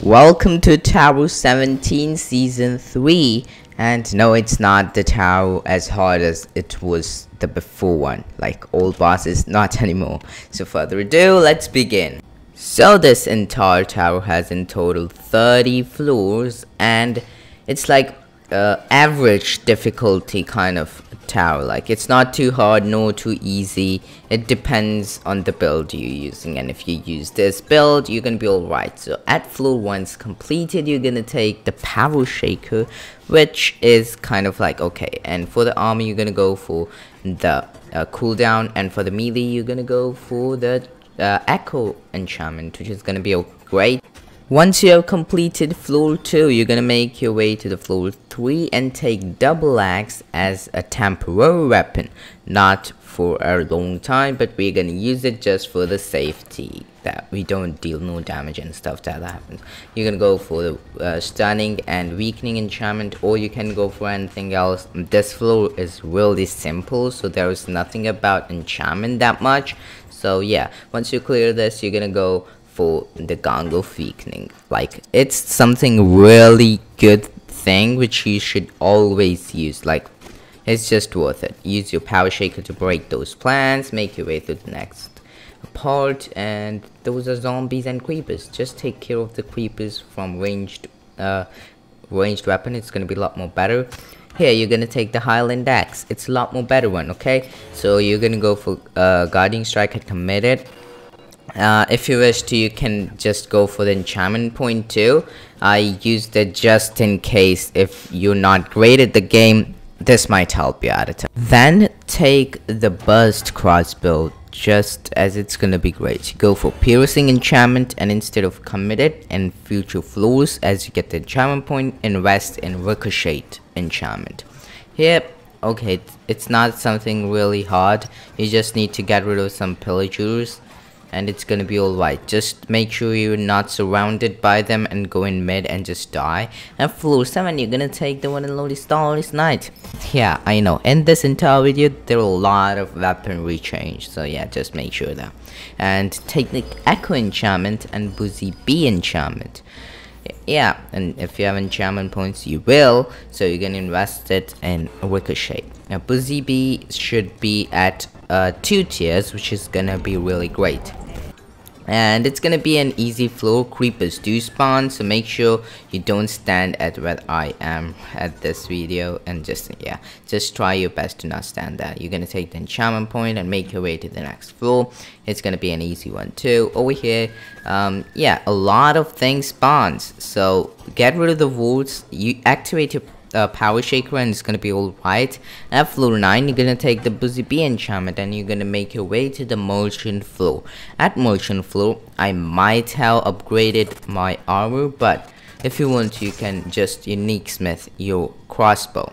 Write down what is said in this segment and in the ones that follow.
Welcome to Tower 17 Season 3, and no, it's not the tower as hard as it was the before one, like old bosses, not anymore. So further ado, let's begin. So this entire tower has in total 30 floors, and it's like average difficulty kind of tower. Like, it's not too hard nor too easy. It depends on the build you're using, and if you use this build, you're gonna be alright. So at floor 1's completed, you're gonna take the power shaker, which is kind of like okay. And for the armor, you're gonna go for the cooldown, and for the melee, you're gonna go for the echo enchantment, which is gonna be great. Once you have completed floor 2, you're gonna make your way to the floor 3 and take double axe as a temporary weapon. Not for a long time, but we're gonna use it just for the safety, that we don't deal no damage and stuff that happens. You're gonna go for the stunning and weakening enchantment, or you can go for anything else. This floor is really simple, so there is nothing about enchantment that much. So yeah, once you clear this, you're gonna go for the gong of weakening. Like, it's something really good thing which you should always use. Like, it's just worth it. Use your power shaker to break those plants, make your way to the next part, and those are zombies and creepers. Just take care of the creepers from ranged weapon. It's gonna be a lot more better. Here you're gonna take the Highland axe. It's a lot more better one. Okay, so you're gonna go for guardian strike at committed. If you wish to, you can just go for the enchantment point too. I used it just in case if you're not great at the game, this might help you out a ton. Then take the burst crossbow, just as it's gonna be great. You go for piercing enchantment, and instead of committed and future floors, as you get the enchantment point, invest in ricochet enchantment. Here, okay, it's not something really hard. You just need to get rid of some pillagers, and it's gonna be alright. Just make sure you're not surrounded by them and go in mid and just die. And floor 7, you're gonna take the one and only Starless Knight. Yeah, I know, in this entire video there are a lot of weaponry change, so yeah, just make sure that. And take the Echo enchantment and Buzzy B enchantment. Yeah, and if you have enchantment points, you will, so you're gonna invest it in ricochet. Now Buzzy B should be at 2 tiers, which is gonna be really great, and it's gonna be an easy floor. Creepers do spawn, so make sure you don't stand at where I am at this video, and just try your best to not stand there. You're gonna take the enchantment point and make your way to the next floor. It's gonna be an easy one too. Over here, yeah, a lot of things spawns, so get rid of the wolves. You activate your power shaker and it's gonna be alright. At floor 9, you're gonna take the Buzzy B enchantment and you're gonna make your way to the merchant floor. At merchant floor, I might have upgraded my armor, but if you want, you can just unique smith your crossbow.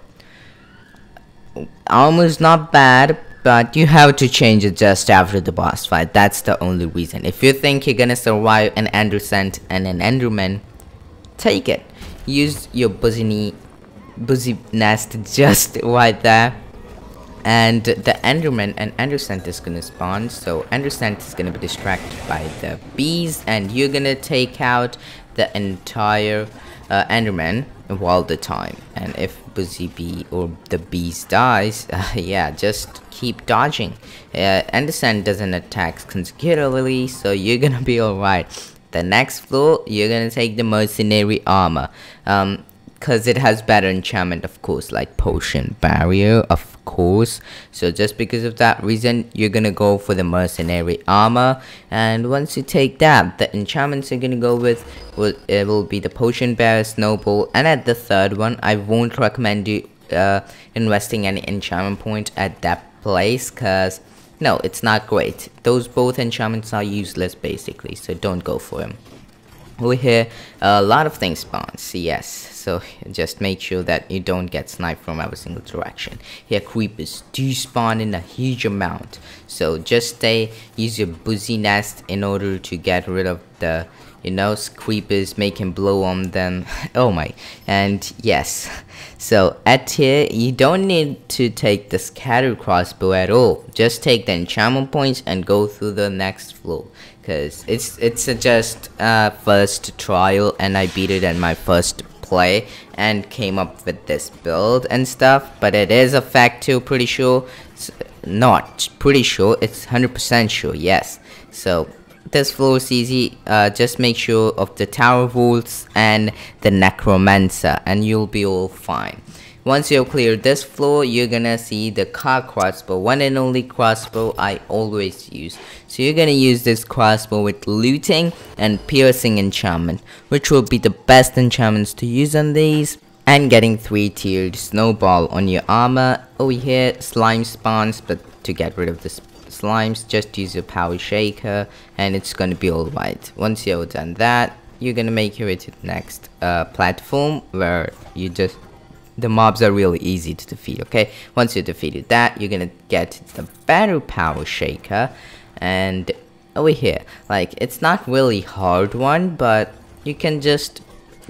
Armor's not bad, but you have to change it just after the boss fight. That's the only reason. If you think you're gonna survive an ender scent and an enderman, take it. Use your Buzzy nest just right there, and the enderman and ender scent is gonna spawn, so ender scent is gonna be distracted by the bees, and you're gonna take out the entire enderman all the time. And if Buzzy bee or the bees dies, yeah, just keep dodging. Ender scent doesn't attack consecutively, so you're gonna be alright. The next floor, you're gonna take the mercenary armor, because it has better enchantment, of course, like potion barrier, of course. So just because of that reason, you're gonna go for the mercenary armor. And once you take that, the enchantments you're gonna go with will be the potion barrier, snowball. And at the third one, I won't recommend you investing any enchantment point at that place, because no, it's not great. Those both enchantments are useless basically, so don't go for them. Over here, a lot of things spawns, yes, so just make sure that you don't get sniped from every single direction. Here, creepers do spawn in a huge amount, so just use your Buzzy nest in order to get rid of the creepers, make him blow on them. Oh my. And yes, so at here you don't need to take the scatter crossbow at all. Just take the enchantment points and go through the next floor. because it's a just first trial, and I beat it in my first play and came up with this build and stuff. But it is a fact too, pretty sure. Not pretty sure, it's 100% sure, yes. So this floor is easy. Just make sure of the tower vaults and the necromancer, and you'll be all fine. Once you've cleared this floor, you're gonna see the car crossbow, one and only crossbow I always use. So you're gonna use this crossbow with looting and piercing enchantment, which will be the best enchantments to use on these. And getting 3-tiered snowball on your armor. Over here, slime spawns, but to get rid of the slimes, just use your power shaker and it's gonna be alright. Once you've done that, you're gonna make your way to the next platform, where the mobs are really easy to defeat. Okay, once you defeated that, you're gonna get the battle power shaker. And over here, like, it's not really hard one, but you can just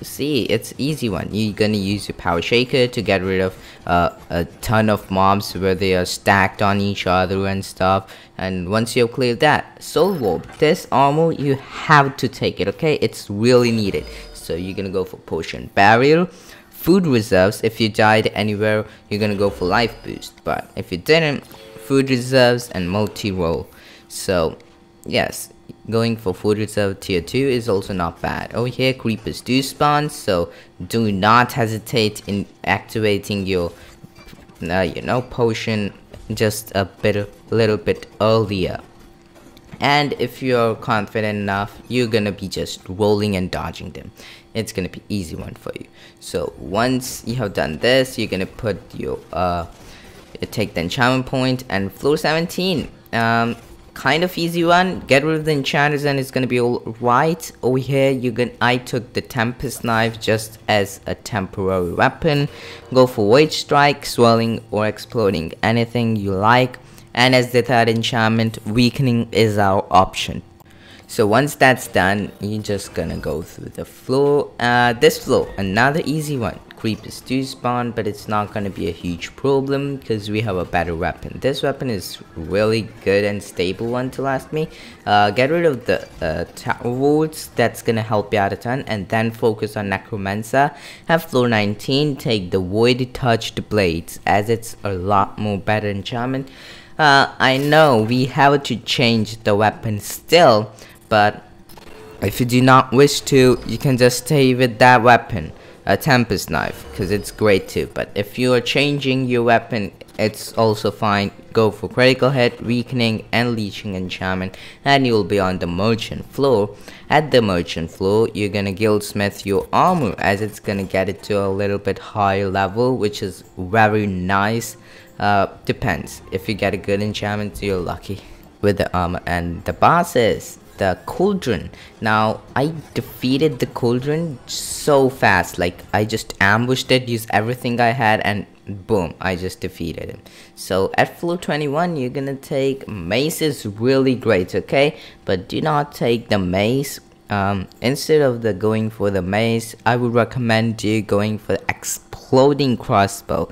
see it's easy one. You're gonna use your power shaker to get rid of a ton of mobs where they are stacked on each other and stuff. And once you've cleared that, soul warp, this armor you have to take it. Okay, it's really needed. So you're gonna go for potion barrier, food reserves. If you died anywhere, you're gonna go for life boost, but if you didn't, food reserves and multi-roll. So yes, going for food reserve tier 2 is also not bad. Over here, creepers do spawn, so do not hesitate in activating your potion just a little bit earlier. And if you're confident enough, you're gonna be just rolling and dodging them. It's gonna be easy one for you. So once you have done this, you're gonna put your take the enchantment point, and floor 17, kind of easy one. Get rid of the enchanters and it's gonna be all right. Over here, I took the Tempest knife just as a temporary weapon. Go for Void Strike, swelling or exploding, anything you like. And as the third enchantment, weakening is our option. So once that's done, you're just gonna go through the floor. This floor, another easy one. Creepers do spawn, but it's not gonna be a huge problem because we have a better weapon. This weapon is really good and stable one to last me. Get rid of the tower wards, that's gonna help you out a ton, and then focus on necromancer. Have floor 19 take the void touched blades, as it's a lot more better enchantment. I know we have to change the weapon still, but if you do not wish to, you can just stay with that weapon, a Tempest knife, because it's great too. But if you are changing your weapon, it's also fine. Go for critical hit, weakening and leeching enchantment, and you'll be on the merchant floor. At the merchant floor, you're gonna guildsmith your armor, as it's gonna get it to a little bit higher level, which is very nice. Depends. If you get a good enchantment, you're lucky with the armor. And the bosses, the cauldron. Now I defeated the cauldron so fast, like I just ambushed it, used everything I had, and boom, I just defeated him. So at floor 21, you're gonna take mace, is really great, okay, but do not take the mace. Instead of going for the mace, I would recommend you going for the exploding crossbow.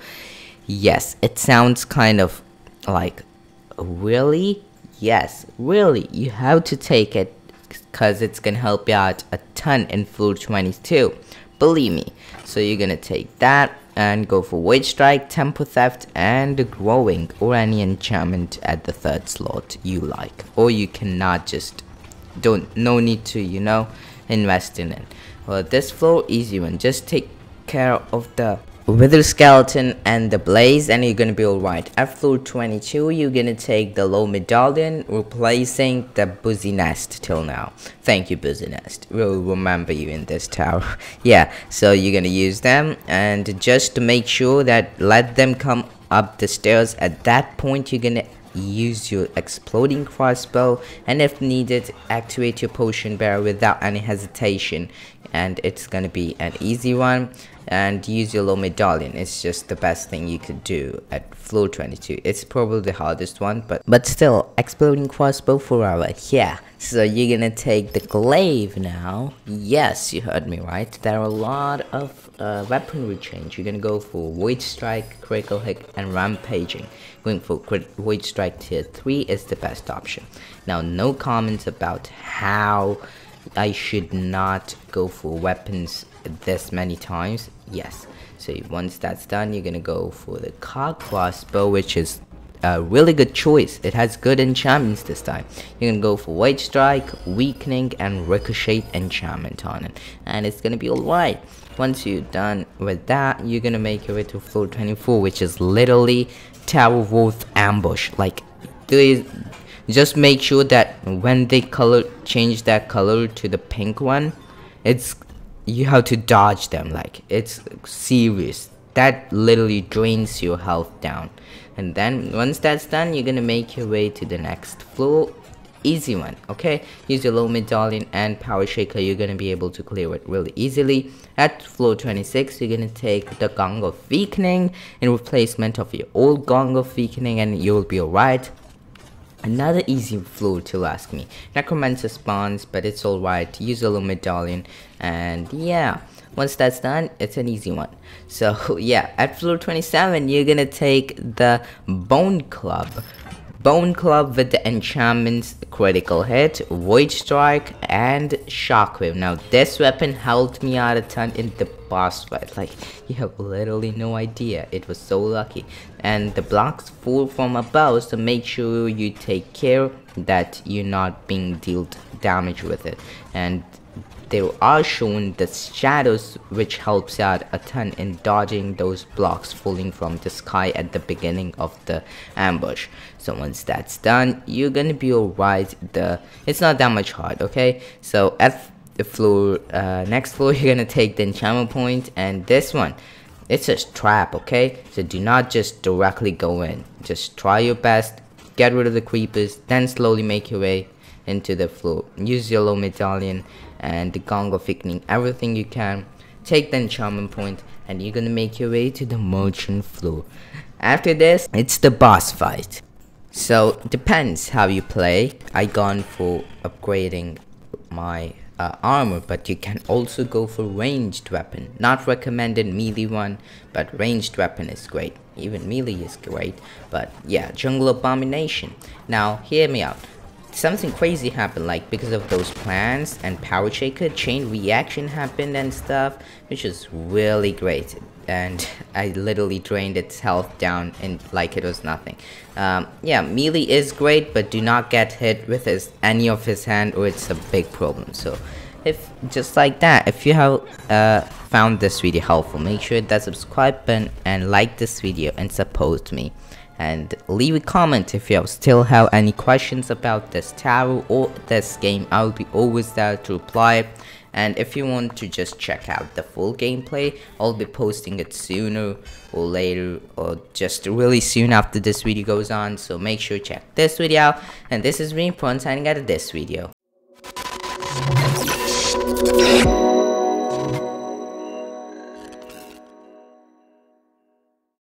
Yes, it sounds kind of like, really? Yes, really, you have to take it because it's gonna help you out a ton in floor 22. Believe me. So you're gonna take that and go for Void Strike, Tempo Theft, and Growing, or any enchantment at the third slot you like. Or you cannot just, no need to, invest in it. Well, this floor, easy one. Just take care of the Wither Skeleton and the Blaze, and you're gonna be alright. At floor 22, you're gonna take the low medallion, replacing the Busy Nest till now. Thank you, Busy Nest. We'll remember you in this tower. Yeah, so you're gonna use them, and just to make sure that let them come up the stairs. At that point, you're gonna use your exploding crossbow, and if needed, activate your potion bearer without any hesitation, and it's gonna be an easy one. And use your low medallion. It's just the best thing you could do at floor 22. It's probably the hardest one, but still, exploding crossbow forever. Yeah, So you're gonna take the glaive now. Yes, you heard me right. There are a lot of weaponry change. You're gonna go for Void Strike, Critical Hit, and Rampaging. Going for Void Strike tier 3 is the best option. Now, no comments about how I should not go for weapons this many times. Yes, so once that's done, you're gonna go for the Cog Crossbow, which is a really good choice. It has good enchantments this time. You're gonna go for White Strike, Weakening, and Ricochet enchantment on it, and it's gonna be alright. Once you're done with that, you're gonna make your way to floor 24, which is literally Tower Wolf Ambush. Like, just make sure that when they change that color to the pink one, you have to dodge them. Like, it's serious. That literally drains your health down. And then once that's done, you're gonna make your way to the next floor. Easy one, okay? Use your low medallion and power shaker. You're gonna be able to clear it really easily. At floor 26, you're gonna take the Gong of Weakening in replacement of your old Gong of Weakening, and you'll be alright. Another easy floor to ask me. Necromancer spawns, but it's alright. Use a low medallion, and yeah. Once that's done, it's an easy one. So yeah, at floor 27, you're gonna take the Bone Club. Bone Club with the enchantments Critical Hit, Void Strike, and Shockwave. Now this weapon helped me out a ton in the boss fight. Like, you have literally no idea. It was so lucky. And the blocks fall from above, so make sure you take care that you're not being dealt damage with it. And they are shown the shadows, which helps out a ton in dodging those blocks falling from the sky at the beginning of the ambush. So once that's done, you're gonna be alright. It's not that much hard, okay? So at the floor, next floor, you're gonna take the enchantment point, and this one, it's a trap, okay? So do not just directly go in. Just try your best, get rid of the creepers, then slowly make your way into the floor. Use your low medallion and the Gong of Weakening, everything you can. Take the enchantment point, and you're gonna make your way to the merchant floor. After this, it's the boss fight. So depends how you play. I gone for upgrading my armor, but you can also go for ranged weapon. Not recommended melee one, but ranged weapon is great. Even melee is great, but yeah, Jungle Abomination. Now hear me out. Something crazy happened, like because of those plans and power shaker, chain reaction happened and stuff, which is really great. And I literally drained its health down and like it was nothing. Yeah, melee is great, but do not get hit with any of his hand, or it's a big problem. So if just like that, if you have found this video helpful, make sure that subscribe button and like this video and support me. And leave a comment if you still have any questions about this tower or this game. I'll be always there to reply. And if you want to just check out the full gameplay, I'll be posting it sooner or later, or just really soon after this video goes on. So make sure to check this video out. And this is me, Prahant, signing out of this video.